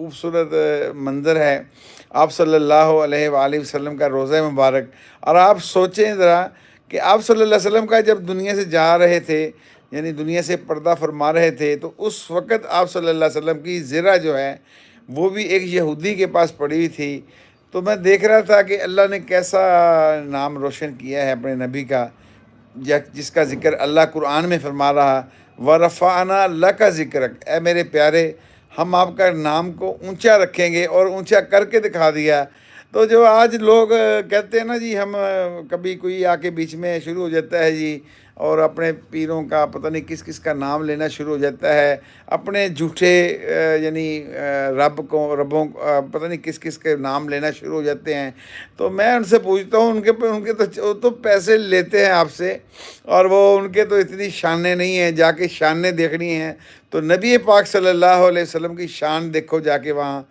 خوبصورت منظر ہے آپ صلی اللہ علیہ وآلہ وسلم کا روضہ مبارک۔ اور آپ سوچیں ذرا کہ آپ صلی اللہ علیہ وسلم کا جب دنیا سے جا رہے تھے، یعنی دنیا سے پردہ فرما رہے تھے، تو اس وقت آپ صلی اللہ علیہ وسلم کی زرہ جو ہے وہ بھی ایک یہودی کے پاس پڑی ہوئی تھی۔ تو میں دیکھ رہا تھا کہ اللہ نے کیسا نام روشن کیا ہے اپنے نبی کا، جس کا ذکر اللہ قرآن میں فرما رہا، وَرَفَعْنَا لَكَ ذِكْرَكَ، اے میرے پیارے ہم آپ کا نام کو اونچا رکھیں گے، اور اونچا کر کے دکھا دیا۔ تو جو آج لوگ کہتے ہیں نا جی، ہم کبھی کوئی آ کے بیچ میں شروع ہو جاتا ہے جی، اور اپنے پیروں کا پتہ نہیں کس کس کا نام لینا شروع ہو جاتا ہے، اپنے جھوٹے یعنی ربوں پتہ نہیں کس کس کے نام لینا شروع ہو جاتے ہیں۔ تو میں ان سے پوچھتا ہوں، ان کے تو پیسے لیتے ہیں آپ سے، اور وہ ان کے تو اتنی شانیں نہیں ہیں، جا کے شانیں دیکھنی ہیں تو نبی پاک صلی اللہ علیہ وسلم کی شان دیکھو جا کے وہاں۔